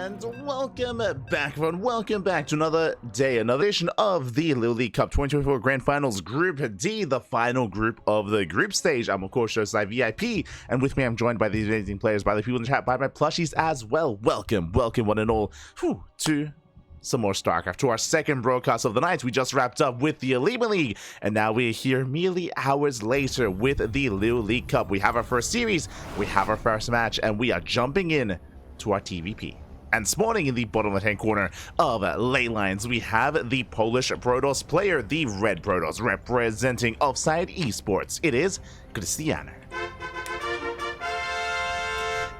And welcome back, everyone. Welcome back to another day, another edition of the LiuLi Cup 2024 Grand Finals Group D, the final group of the group stage. I'm, of course, Josai VIP, and with me, I'm joined by these amazing players, by the people in the chat, by my plushies as well. Welcome, one and all, to some more StarCraft, to our second broadcast of the night. We just wrapped up with the LiuLi League, and now we're here merely hours later with the LiuLi Cup. We have our first series, we have our first match, and we are jumping in to our TvP. And spawning in the bottom left-hand corner of ley lines, we have the Polish Protoss player, the Red Protoss, representing Offside Esports. It is Krystianer.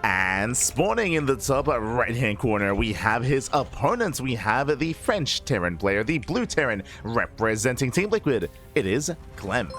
And spawning in the top right-hand corner, we have his opponents. We have the French Terran player, the Blue Terran, representing Team Liquid. It is Clem.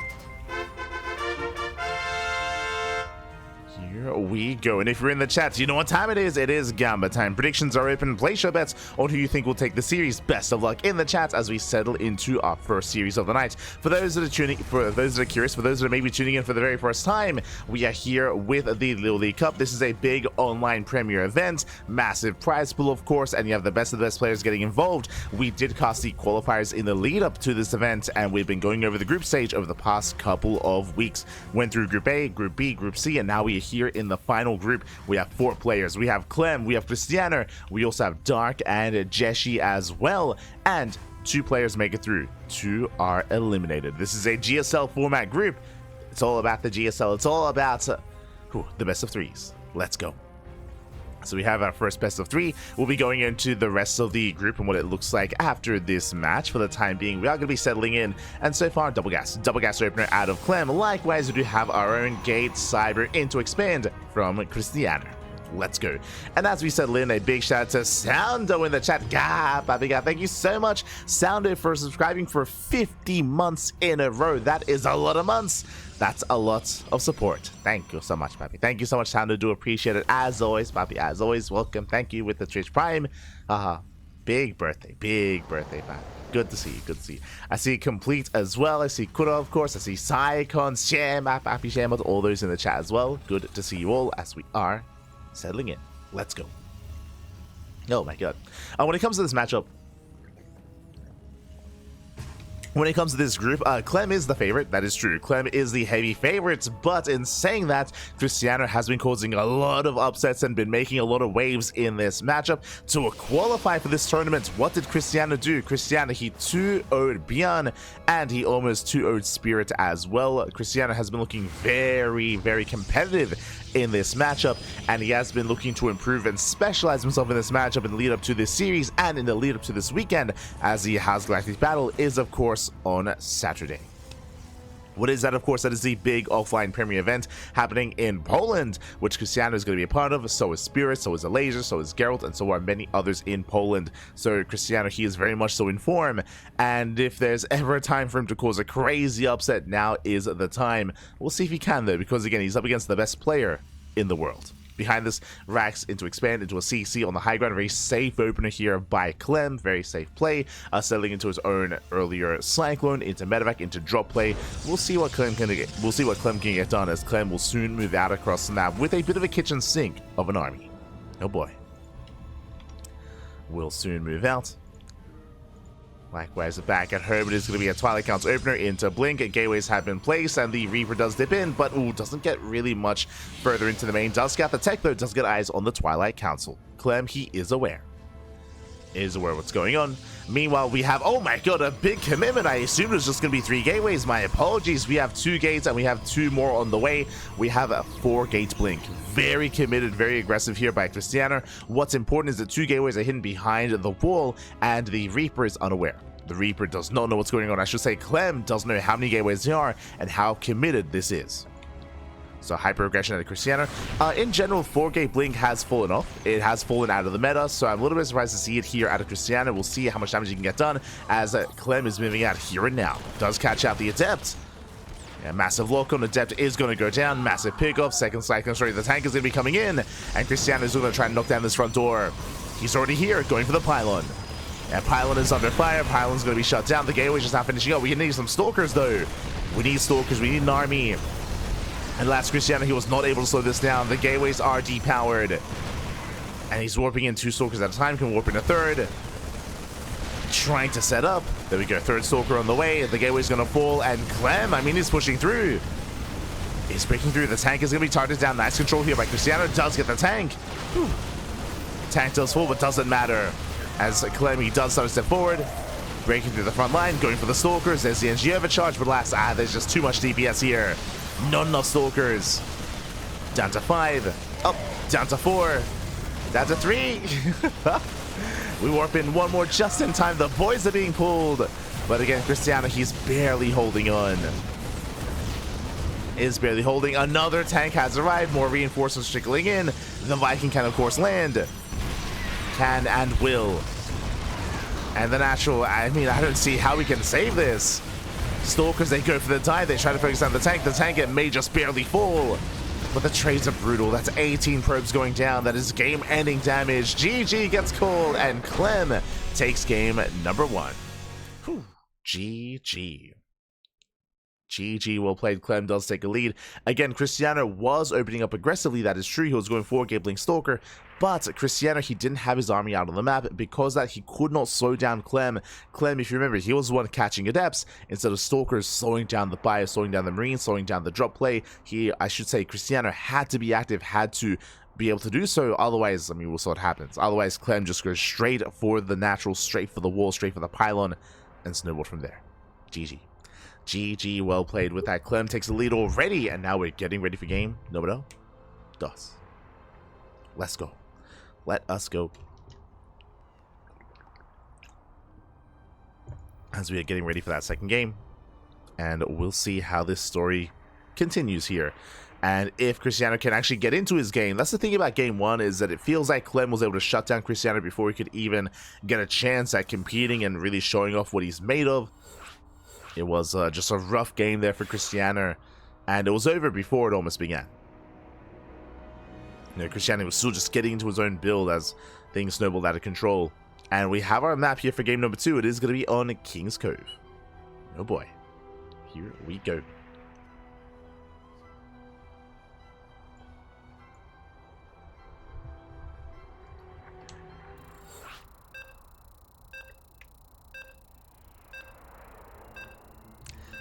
Here we go, and if you're in the chat, you know what time it is. It is Gamba time. Predictions are open. Place your bets on who you think will take the series. Best of luck in the chat as we settle into our first series of the night. For those that are tuning, for those that are curious, for those that are maybe tuning in for the very first time, we are here with the LiuLi Cup. This is a big online premier event, massive prize pool, of course, and you have the best of the best players getting involved. We did cast the qualifiers in the lead up to this event, and we've been going over the group stage over the past couple of weeks. Went through Group A, Group B, Group C, and now we are here in the final group. We have 4 players. We have Clem, we have Krystianer, we also have Dark and Jeshi as well, and 2 players make it through. 2 are eliminated. This is a GSL format group. It's all about the GSL. It's all about the best of 3s. Let's go. So we have our first best of 3. We'll be going into the rest of the group and what it looks like after this match. For the time being, we are going to be settling in, and so far, double gas opener out of Clem. Likewise, we do have our own gate Saber into expand from Krystianer. Let's go. And as we settle in, a big shout out to Soundo in the chat. Thank you so much, Soundo, for subscribing for 50 months in a row. That is a lot of months. That's a lot of support. Thank you so much, Papi. Thank you so much, Soundo. Do appreciate it. As always, Papi, as always, welcome. Thank you with the Twitch Prime. Big birthday, Papi. Good to see you, good to see you. I see Complete as well. I see Kuro, of course. I see Psycon, Sham, Papi, Sham, all those in the chat as well. Good to see you all as we are settling in. Let's go. Oh my god. When it comes to this matchup, when it comes to this group, Clem is the favorite. That is true. Clem is the heavy favorite, but in saying that, Krystianer has been causing a lot of upsets and been making a lot of waves in this matchup. To qualify for this tournament, what did Krystianer do? Krystianer, he 2-0'd Bjorn, and he almost 2-0'd Spirit as well. Krystianer has been looking very, very competitive in this matchup, and he has been looking to improve and specialize himself in this matchup in the lead up to this series and in the lead up to this weekend, as the House Galactic Battle is, of course, on Saturday. What is that? Of course, that is the big offline premier event happening in Poland, which Krystianer is going to be a part of. So is Spirit, so is Laser, so is Geralt, and so are many others in Poland. So Krystianer, he is very much so in form, and if there's ever a time for him to cause a crazy upset, now is the time. We'll see if he can, though, because again, he's up against the best player in the world. Behind this, Rax into expand into a CC on the high ground. Very safe opener here by Clem. Very safe play. Settling into his own earlier Cyclone into medevac into drop play. We'll see what Clem can get. We'll see what Clem can get done, as Clem will soon move out across the map with a bit of a kitchen sink of an army. Oh boy. We'll soon move out. Likewise, back at home, it is going to be a Twilight Council opener into Blink. Gateways have been placed, and the Reaper does dip in, but doesn't get really much further into the main. Does scout the tech, though, does get eyes on the Twilight Council. Clem, he is aware. Is aware what's going on. Meanwhile, we have, oh my god, a big commitment. I assumed it was just going to be 3 gateways. My apologies. We have 2 gates, and we have 2 more on the way. We have a 4 gates Blink. Very committed, very aggressive here by Krystianer. What's important is that 2 gateways are hidden behind the wall, and the Reaper is unaware. The Reaper does not know what's going on. I should say Clem doesn't know how many gateways there are and how committed this is. So hyper aggression at Krystianer. In general, 4-gate Blink has fallen off. It has fallen out of the meta, so I'm a little bit surprised to see it here out of Krystianer. We'll see how much damage he can get done as Clem is moving out here and now. Does catch out the Adept. Yeah, massive lock on Adept is going to go down. Massive pick off. Second Cyclone Story. The tank is going to be coming in, and Krystianer is going to try and knock down this front door. He's already here, going for the pylon. And pylon is under fire. Pylon's going to be shut down. The gateway's just not finishing up. We need some Stalkers, though. We need Stalkers. We need an army. And last Krystianer, he was not able to slow this down. The gateways are depowered. And he's warping in 2 Stalkers at a time, can warp in a third. Trying to set up. There we go, 3rd Stalker on the way. The gateway's gonna fall, and Clem, I mean, he's pushing through. He's breaking through. The tank is gonna be targeted down. Nice control here by Krystianer. Does get the tank. Whew. Tank does fall, but doesn't matter. As Clem, he does start to step forward. Breaking through the front line, going for the Stalkers. There's the NG overcharge, but alas, there's just too much DPS here. Not enough Stalkers. Down to 5. Up, down to 4. Down to 3. We warp in one more just in time. The boys are being pulled. But again, Krystianer, he's barely holding on. Is barely holding. Another tank has arrived. More reinforcements trickling in. The Viking can, of course, land. Can and will. And the natural, I mean, I don't see how we can save this. Stalkers, they go for the dive. They try to focus on the tank. The tank, it may just barely fall. But the trades are brutal. That's 18 probes going down. That is game-ending damage. GG gets called, and Clem takes game number 1. Whew. GG. GG, well played. Clem does take a lead. Again, Krystianer was opening up aggressively. That is true. He was going for Gabling Stalker. But Krystianer, he didn't have his army out on the map. Because that, he could not slow down Clem. Clem, if you remember, he was the one catching Adepts. Instead of Stalkers slowing down the Bio, slowing down the Marine, slowing down the drop play. I should say, Krystianer had to be active, had to be able to do so. Otherwise, I mean, we'll see what happens. Otherwise, Clem just goes straight for the natural, straight for the wall, straight for the pylon, and snowballed from there. GG. GG, well played with that. Clem takes the lead already, and now we're getting ready for game number 2. Let's go. Let us go. As we are getting ready for that second game, and we'll see how this story continues here. And if Krystianer can actually get into his game. That's the thing about game 1, is that it feels like Clem was able to shut down Krystianer before he could even get a chance at competing and really showing off what he's made of. It was just a rough game there for Krystianer, and it was over before it almost began. You know, Krystianer was still just getting into his own build as things snowballed out of control. And we have our map here for game number 2. It is going to be on King's Cove. Oh boy. Here we go.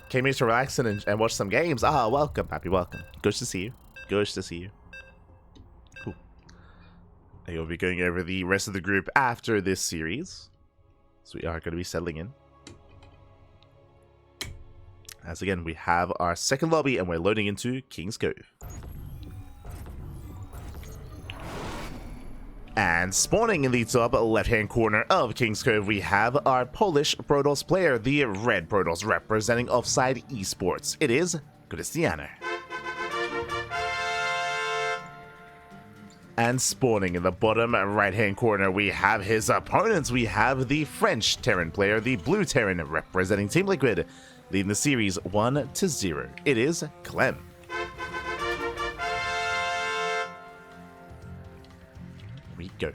Came here to relax and watch some games. Ah, welcome, happy welcome. Good to see you. Good to see you. Cool. And you'll be going over the rest of the group after this series. So we are going to be settling in. As again, we have our second lobby and we're loading into King's Cove. And spawning in the top left-hand corner of King's Cove, we have our Polish Protoss player, the Red Protoss, representing Offside Esports. It is Krystianer. And spawning in the bottom right-hand corner, we have his opponents. We have the French Terran player, the Blue Terran, representing Team Liquid, leading the series 1-0. It is Clem. We go.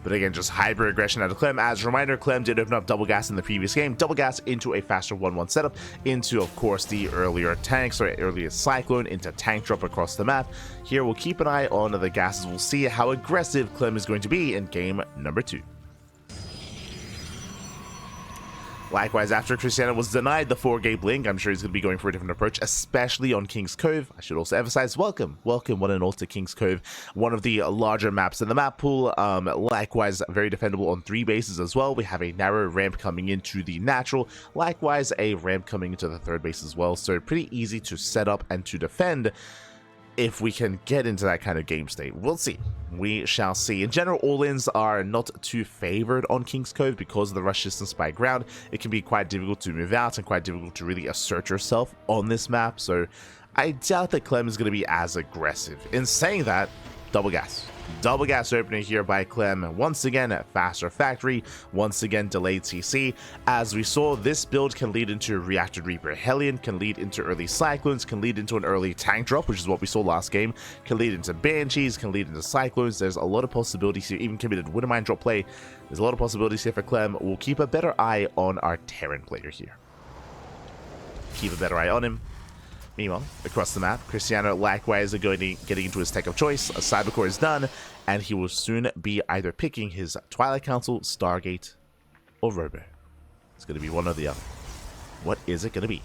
But again, just hyper aggression out of Clem. As a reminder, Clem did open up double gas in the previous game. Double gas into a faster 1-1 setup, into, of course, the earlier tanks, or earlier Cyclone, into tank drop across the map. Here, we'll keep an eye on the gases. We'll see how aggressive Clem is going to be in game number 2. Likewise, after Krystianer was denied the 4-gate blink, I'm sure he's going to be going for a different approach, especially on King's Cove. I should also emphasize, welcome one and all to King's Cove, one of the larger maps in the map pool. Likewise, very defendable on 3 bases as well. We have a narrow ramp coming into the natural, likewise a ramp coming into the 3rd base as well, so pretty easy to set up and to defend. If we can get into that kind of game state, we'll see. We shall see. In general, all-ins are not too favored on King's Cove because of the rush distance by ground. It can be quite difficult to move out and quite difficult to really assert yourself on this map. So I doubt that Clem is going to be as aggressive. In saying that, double gas. Double gas opening here by Clem. Once again, faster factory. Once again, delayed CC. As we saw, this build can lead into Reactor Reaper Hellion, can lead into early Cyclones, can lead into an early tank drop, which is what we saw last game, can lead into Banshees, can lead into Cyclones. There's a lot of possibilities here, even committed Wintermine drop play. There's a lot of possibilities here for Clem. We'll keep a better eye on our Terran player here. Keep a better eye on him. Meanwhile, across the map, Krystianer likewise getting into his tech of choice. A Cyber core is done, and he will soon be either picking his Twilight Council, Stargate, or Robo. It's going to be one or the other. What is it going to be?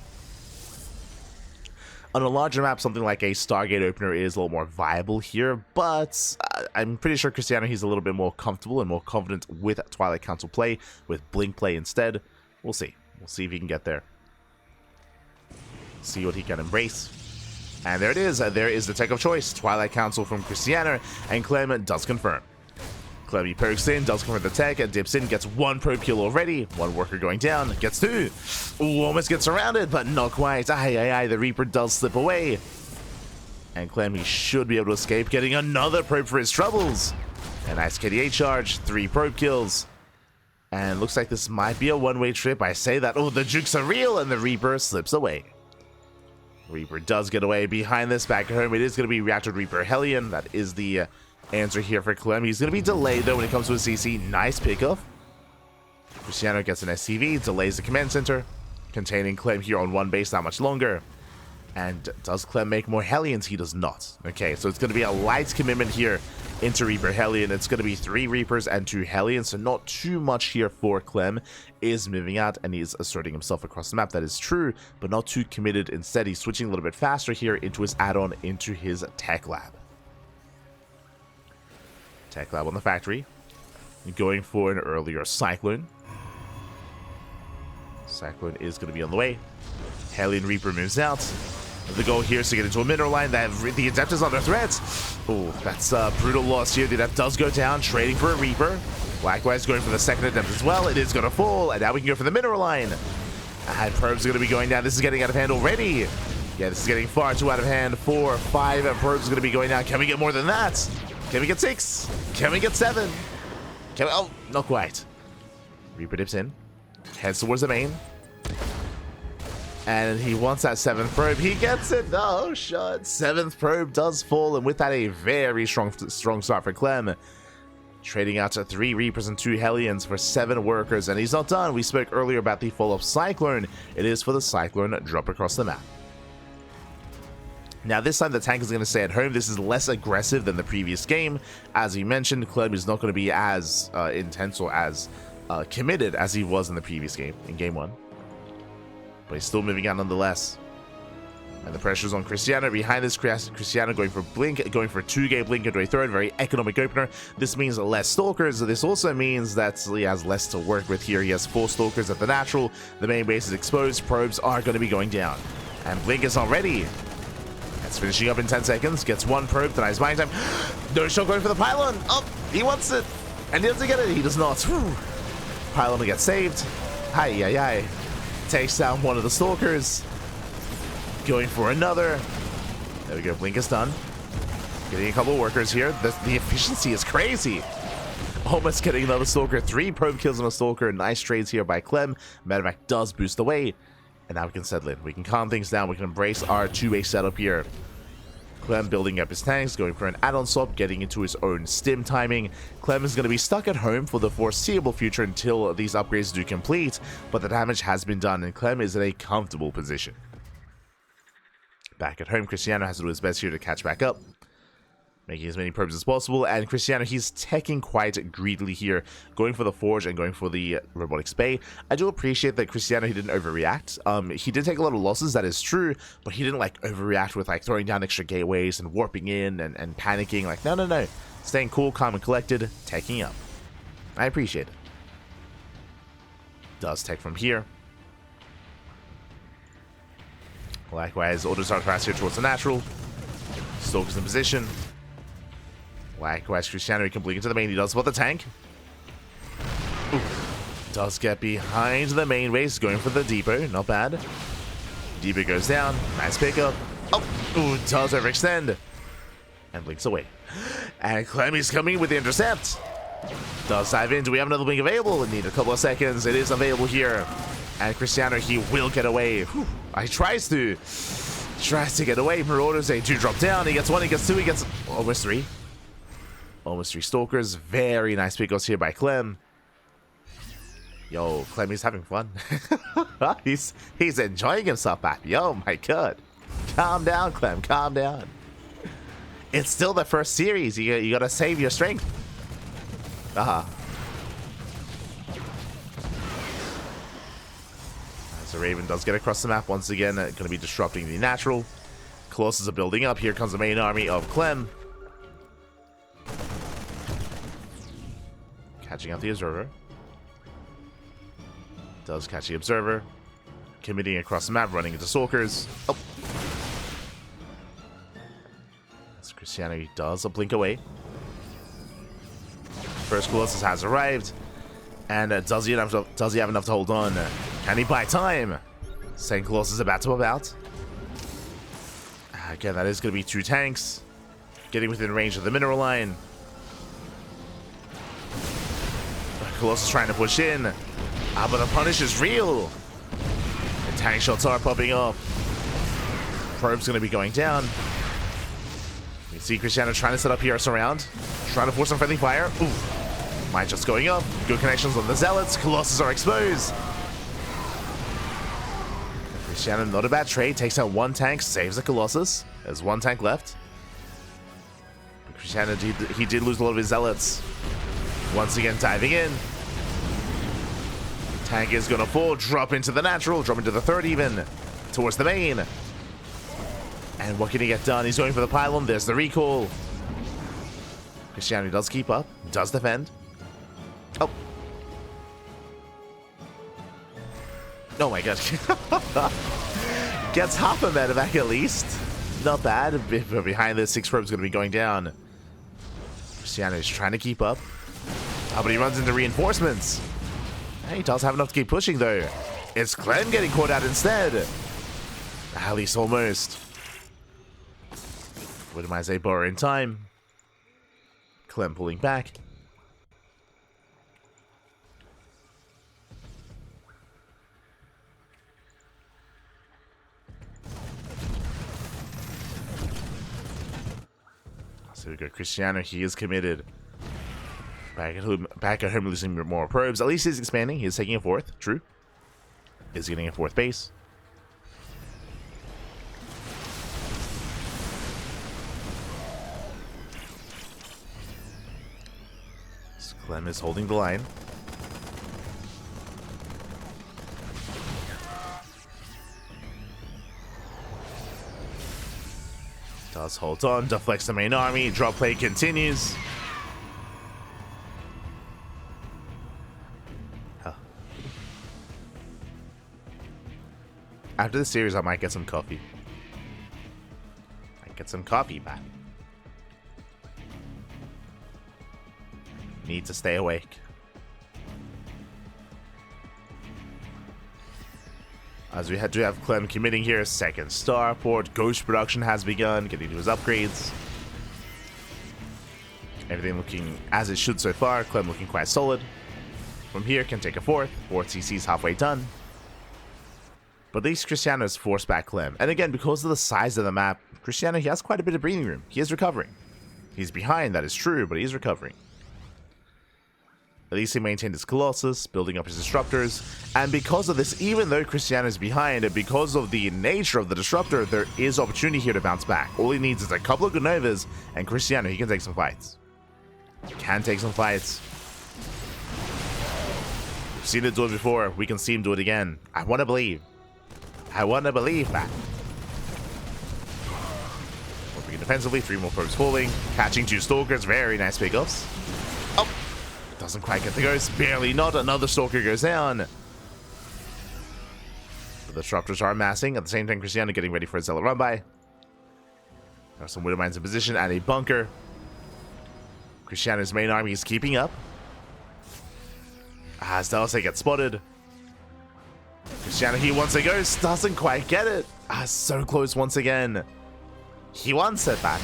On a larger map, something like a Stargate opener is a little more viable here, but I'm pretty sure Krystianer, he's a little bit more comfortable and more confident with Twilight Council play, with Blink play instead. We'll see. We'll see if he can get there. See what he can embrace. And there it is. There is the tech of choice. Twilight Council from Krystianer, and Clem does confirm. Clem, he pokes in, does confirm the tech, and dips in, gets one probe kill already. One worker going down, gets two. Ooh, almost gets surrounded, but not quite. Aye, the Reaper does slip away. And Clem, he should be able to escape, getting another probe for his troubles. A nice KDA charge, 3 probe kills. And looks like this might be a one-way trip. I say that, oh, the jukes are real, and the Reaper slips away. Reaper does get away. Behind this, back at home, it is going to be Reactor Reaper Hellion. That is the answer here for Clem. He's going to be delayed, though, when it comes to a CC. Nice pickoff. Krystianer gets an SCV, delays the command center, containing Clem here on one base not much longer. And does Clem make more Hellions? He does not. Okay, so it's going to be a light commitment here into Reaper Hellion. It's going to be 3 Reapers and 2 Hellions, so not too much here for Clem. Is moving out and he's asserting himself across the map. That is true, but not too committed. Instead, he's switching a little bit faster here into his add-on, into his Tech Lab. Tech Lab on the factory. Going for an earlier Cyclone. Cyclone is going to be on the way. Hellion Reaper moves out. The goal here is to get into a mineral line. The Adept is under threat. Oh, that's a brutal loss here. The Adept does go down, trading for a Reaper. Likewise, going for the second Adept as well. It is going to fall, and now we can go for the mineral line. And probes are going to be going down. This is getting out of hand already. Yeah, this is getting far too out of hand. 4, 5, and probes are going to be going down. Can we get more than that? Can we get 6? Can we get 7? Can we? Oh, not quite. Reaper dips in, heads towards the main. And he wants that 7th probe. He gets it. No shot. 7th probe does fall. And with that, a very strong start for Clem. Trading out to 3 Reapers and 2 Hellions for 7 workers. And he's not done. We spoke earlier about the follow-up Cyclone. It is for the Cyclone drop across the map. Now, this time the tank is going to stay at home. This is less aggressive than the previous game. As you mentioned, Clem is not going to be as intense or as committed as he was in the previous game, in Game 1. But he's still moving out nonetheless. And the pressure's on Krystianer. Behind this, Krystianer going for Blink, going for 2-gate Blink into a third. Very economic opener. This means less Stalkers. This also means that he has less to work with here. He has 4 Stalkers at the natural. The main base is exposed. Probes are going to be going down. And Blink is not ready. It's finishing up in 10 seconds. Gets 1 probe. Denies mine time. No shot going for the pylon. Oh, he wants it. And he doesn't get it. He does not. Whew. Pylon will get saved. Hi. Takes down one of the Stalkers. Going for another. There we go. Blink is done. Getting a couple of workers here. The efficiency is crazy. Almost getting another Stalker. 3 probe kills on a Stalker. Nice trades here by Clem. Medevac does boost away. And now we can settle in. We can calm things down. We can embrace our 2-way setup here. Clem building up his tanks, going for an add-on swap, getting into his own stim timing. Clem is going to be stuck at home for the foreseeable future until these upgrades do complete, but the damage has been done and Clem is in a comfortable position. Back at home, Krystianer has to do his best here to catch back up, making as many probes as possible, and Krystianer, he's teching quite greedily here, going for the Forge and going for the Robotics Bay. I do appreciate that Krystianer, he didn't overreact. He did take a lot of losses, that is true, but he didn't like overreact with like throwing down extra gateways and warping in and panicking. Like, no. Staying cool, calm, and collected, teching up. I appreciate it. Does tech from here. Likewise, orders are fast here towards the natural. Stalkers in position. Likewise, Krystianer, he can blink into the main. He does spot the tank. Ooh. Does get behind the main base, going for the depot. Not bad. Depot goes down. Nice pickup. Oh, ooh, does overextend. And blinks away. And Clem is coming with the intercept. Does dive in. Do we have another blink available? Need a couple of seconds. It is available here. And Krystianer, he will get away. Whew. He tries to get away. Marauders, they do drop down. He gets 1, he gets 2, he gets almost 3. Almost 3 Stalkers. Very nice pickups here by Clem. Yo, Clem is having fun. he's enjoying himself back. Yo, my god. Calm down, Clem. Calm down. It's still the first series. You gotta save your strength. As the Raven does get across the map once again, going to be disrupting the natural. Colossus are building up. Here comes the main army of Clem. Catching out the Observer. Does catch the Observer. Committing across the map, running into Stalkers. Oh. As Krystianer does a blink away. First Colossus has arrived. And does he have enough to hold on? Can he buy time? Second Colossus is about to pop out. Again, that is going to be 2 tanks. Getting within range of the mineral line. Colossus trying to push in. But the punish is real. The tank shots are popping up. Probe's going to be going down. You see Krystianer trying to set up here a surround. Trying to force some friendly fire. Ooh. Mine just going up. Good connections on the Zealots. Colossus are exposed. Krystianer, not a bad trade. Takes out 1 tank. Saves the Colossus. There's 1 tank left. But Krystianer, he did lose a lot of his Zealots. Once again, diving in. Tank is going to fall. Drop into the natural. Drop into the 3rd even. Towards the main. And what can he get done? He's going for the pylon. There's the recall. Krystianer does keep up. Does defend. Oh. Oh my god. Gets half a medevac at least. Not bad. But behind this, 6 probes going to be going down. Krystianer is trying to keep up. Oh, but he runs into reinforcements. He does have enough to keep pushing though. It's Clem getting caught out instead. At least almost. With my Saber in time. Clem pulling back. So we got Krystianer. He is committed. Back at home losing more probes. At least he's expanding. He's taking a 4th. True. He's getting a 4th base. Clem is holding the line. Does hold on. Deflects the main army. Drop play continues. After the series, I might get some coffee. Man. Need to stay awake. As we do have Clem committing here, 2nd starport. Ghost production has begun, getting to his upgrades. Everything looking as it should so far. Clem looking quite solid. From here, can take a 4th. 4th CC is halfway done. But at least Krystianer has forced back Clem. And again, because of the size of the map, Krystianer, he has quite a bit of breathing room. He is recovering. He's behind, that is true, but he's recovering. At least he maintained his Colossus, building up his Disruptors. And because of this, even though Krystianer is behind, and because of the nature of the Disruptor, there is opportunity here to bounce back. All he needs is a couple of good Novas, and Krystianer, he can take some fights. Can take some fights. We've seen it do it before. We can see him do it again. I want to believe. I want to believe that. Working defensively, 3 more probes falling. Catching 2 Stalkers, very nice pickups. Oh, doesn't quite get the ghost. Barely not. Another Stalker goes down. The Disruptors are amassing. At the same time, Krystianer getting ready for a Zealot run by. There are some Widow Mines in position and a bunker. Krystianer's main army is keeping up. As Dallas gets spotted. Krystianer, he wants a ghost, doesn't quite get it. So close once again. He wants it back.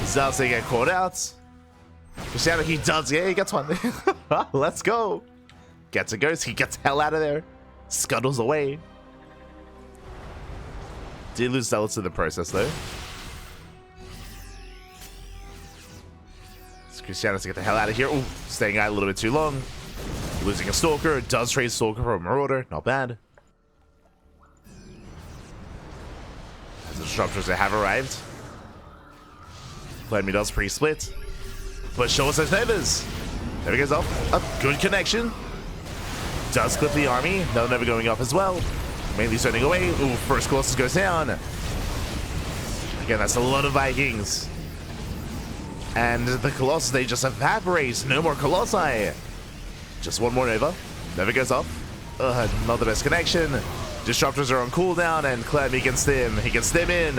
Zealots get caught out. Krystianer, he does, yeah, he gets one. Let's go. Gets a ghost, he gets hell out of there. Scuttles away. Did lose Zealots in the process though. Krystianer to get the hell out of here. Ooh, staying out a little bit too long. Losing a Stalker. Does trade Stalker for a Marauder. Not bad. As the Disruptors that have arrived. Clem does pre-split. But show us those Novas. There he goes off. A good connection. Does clip the army. Another Nova going off as well. Mainly turning away. Ooh, first Colossus goes down. Again, that's a lot of Vikings. And the Colossus, they just evaporate. No more Colossi. Just one more Nova. Nova goes off. Not the best connection. Disruptors are on cooldown, and Clem, he can stim. He can stim in.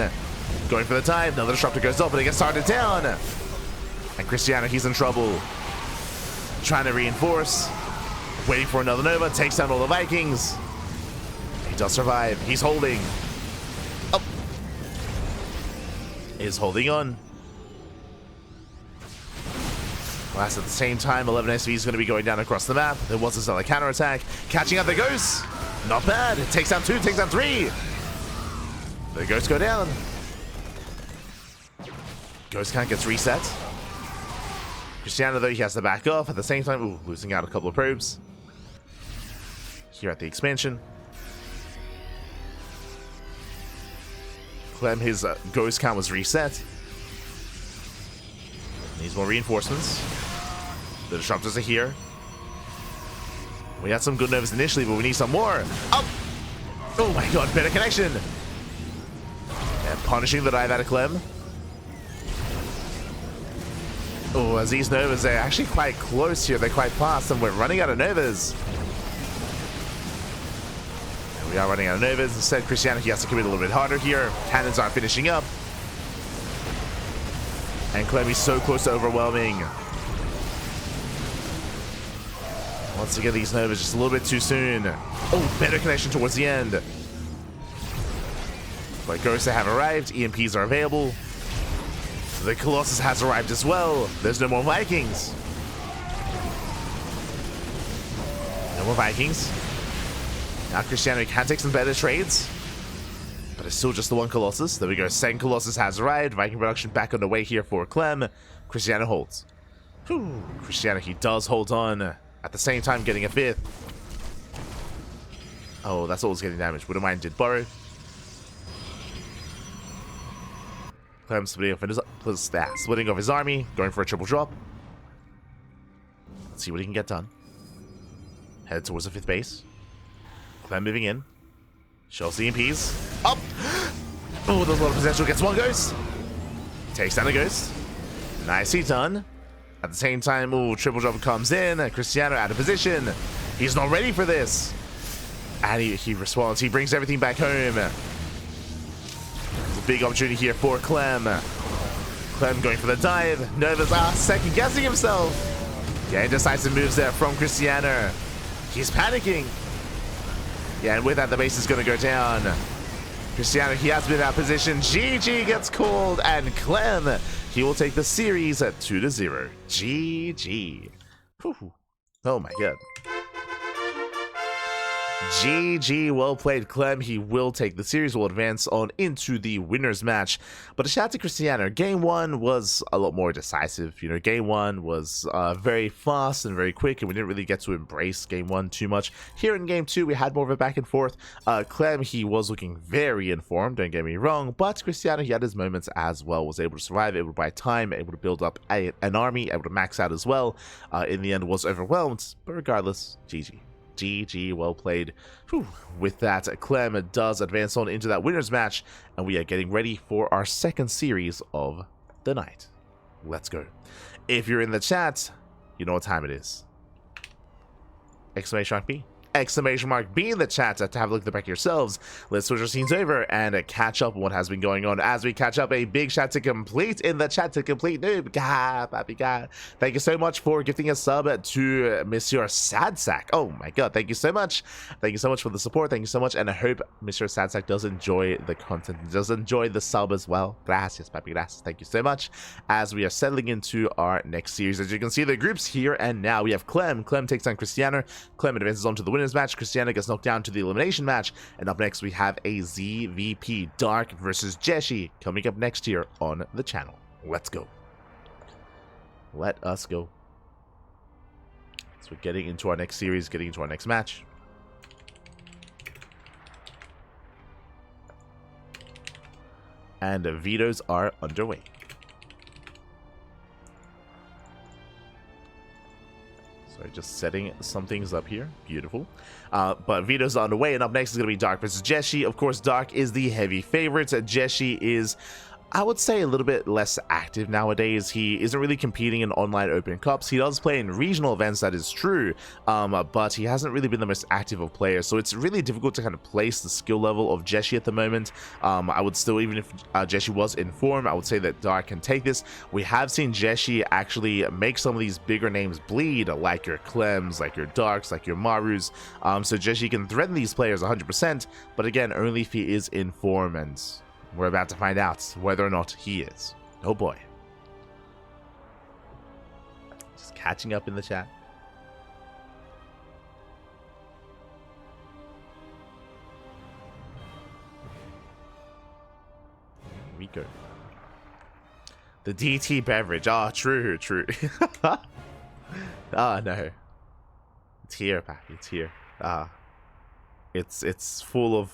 Going for the time. Another Disruptor goes off, but it gets started down. And Krystianer, he's in trouble. Trying to reinforce. Waiting for another Nova. Takes down all the Vikings. He does survive. He's holding. Oh. Is holding on. Last at the same time, 11 SV is going to be going down across the map. There was a solid counterattack. Catching up the Ghosts. Not bad. It takes down 2, takes down 3. The Ghosts go down. Ghost count gets reset. Krystianer, though, he has to back off. At the same time, ooh, losing out a couple of probes. Here at the expansion. Clem, his Ghost count was reset. Needs more reinforcements. The Disruptors are here. We had some good Novas initially, but we need some more. Oh my god, better connection. And punishing the dive out of Clem. Oh, as these Novas, they're actually quite close here. They're quite fast, and we're running out of Novas. And we are running out of Novas. Instead, Krystianer, he has to commit a little bit harder here. Cannons aren't finishing up. And Clem is so close to overwhelming. Once again, these Novas just a little bit too soon. Oh, better connection towards the end. But Ghosts have arrived. EMPs are available. The Colossus has arrived as well. There's no more Vikings. No more Vikings. Now Krystianer can take some better trades. But it's still just the one Colossus. There we go. Second Colossus has arrived. Viking production back on the way here for Clem. Krystianer holds. Whew. Krystianer, he does hold on. At the same time, getting a 5th. Oh, that's always getting damaged. Wouldn't mind did borrow. Clem splitting off his army. Going for a triple drop. Let's see what he can get done. Head towards the 5th base. Clem moving in. Shows the EMPs. Up! Oh, there's a lot of potential. Gets one Ghost. Takes down a Ghost. Nicely done. At the same time, ooh, triple drop comes in. Krystianer out of position. He's not ready for this. And he responds. He brings everything back home. It's a big opportunity here for Clem. Clem going for the dive. Nova's second guessing himself. Yeah, indecisive moves there from Krystianer. He's panicking. Yeah, and with that, the base is going to go down. Krystianer, he has been out of position. GG gets called, and Clem, he will take the series at 2-0. GG. Whew. Oh my god. GG, well played, Clem. He will take the series, will advance on into the winner's match. But a shout out to Krystianer. Game 1 was a lot more decisive. You know, game 1 was very fast and very quick, and we didn't really get to embrace game 1 too much. Here in game 2, we had more of a back and forth. Clem, he was looking very informed, don't get me wrong, but Krystianer, he had his moments as well. Was able to survive, able to buy time, able to build up an army, able to max out as well. In the end, was overwhelmed, but regardless, GG. GG, well played. Whew. With that, Clem does advance on into that winner's match, and we are getting ready for our second series of the night. Let's go. If you're in the chat, you know what time it is. Exclamation mark B. Exclamation mark B in the chat to have a look at the back yourselves. Let's switch our scenes over and catch up on what has been going on. As we catch up, a big shout to Complete in the chat to Complete Noob. God. Thank you so much for gifting a sub to Monsieur Sadsack. Oh my god, thank you so much. Thank you so much for the support. Thank you so much, and I hope Monsieur Sadsack does enjoy the content, does enjoy the sub as well. Gracias, papi, gracias. Thank you so much. As we are settling into our next series, as you can see, the groups here and now. We have Clem. Clem takes on Krystianer. Clem advances on to the winner's match. Krystianer gets knocked down to the elimination match, and up next we have a ZVP Dark versus Jeshi coming up next here on the channel. Let's go. Let us go. So we're getting into our next series, getting into our next match. And vetoes are underway. Sorry, just setting some things up here. Beautiful. But vetoes are underway, and up next is going to be Dark versus Jeshi. Of course, Dark is the heavy favorite. Jeshi is, I would say, a little bit less active nowadays. He isn't really competing in online open cups. He does play in regional events, that is true, but he hasn't really been the most active of players, so it's really difficult to kind of place the skill level of Jeshi at the moment. I would still, even if Jeshi was in form, I would say that Dark can take this. We have seen Jeshi actually make some of these bigger names bleed, like your Clems, like your Darks, like your Marus, so Jeshi can threaten these players 100%, but again, only if he is in form, and we're about to find out whether or not he is. Oh boy. Just catching up in the chat. Here we go. The DT beverage. Ah, true, true. Ah, no. It's here, Pappy. It's here. It's full of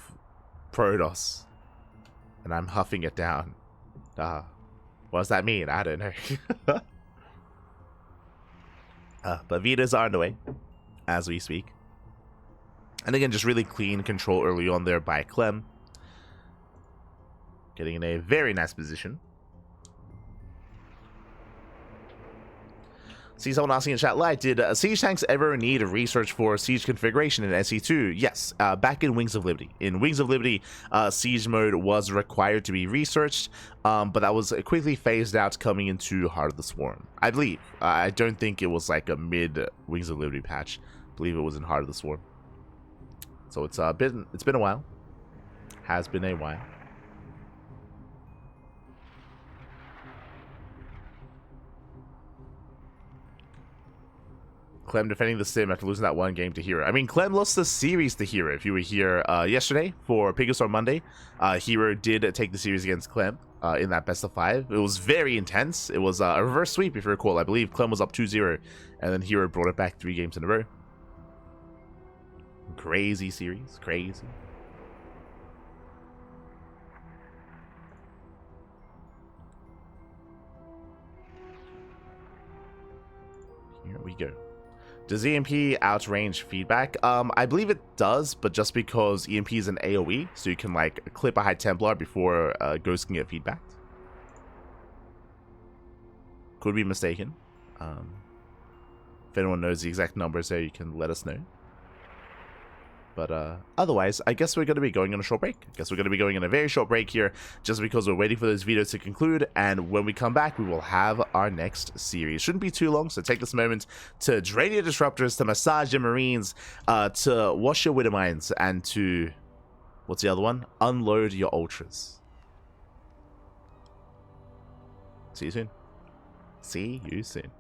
Protoss. And I'm huffing it down. What does that mean? I don't know. But vetoes are underway as we speak. And again, just really clean control early on there by Clem. Getting in a very nice position. See someone asking in chat, like, did Siege tanks ever need a research for Siege configuration in SE2? Yes, back in Wings of Liberty. In Wings of Liberty, Siege mode was required to be researched, but that was quickly phased out coming into Heart of the Swarm. I believe. I don't think it was like a mid Wings of Liberty patch. I believe it was in Heart of the Swarm. So it's been a while. Has been a while. Clem defending the sim after losing that one game to Hero. I mean, Clem lost the series to Hero. If you were here yesterday for Pigastorm Monday, Hero did take the series against Clem in that best of 5. It was very intense. It was a reverse sweep, if you recall. I believe Clem was up 2-0, and then Hero brought it back 3 games in a row. Crazy series. Crazy. Here we go. Does EMP outrange feedback? I believe it does, but just because EMP is an AoE, so you can like clip a High Templar before Ghost can get feedback. Could be mistaken. If anyone knows the exact numbers there, you can let us know. But otherwise, I guess we're going to be going on a short break. I guess we're going to be going on a very short break here, just because we're waiting for those videos to conclude. And when we come back, we will have our next series. Shouldn't be too long, so take this moment to drain your disruptors, to massage your marines, to wash your Widowmines, and to, what's the other one? Unload your ultras. See you soon. See you soon.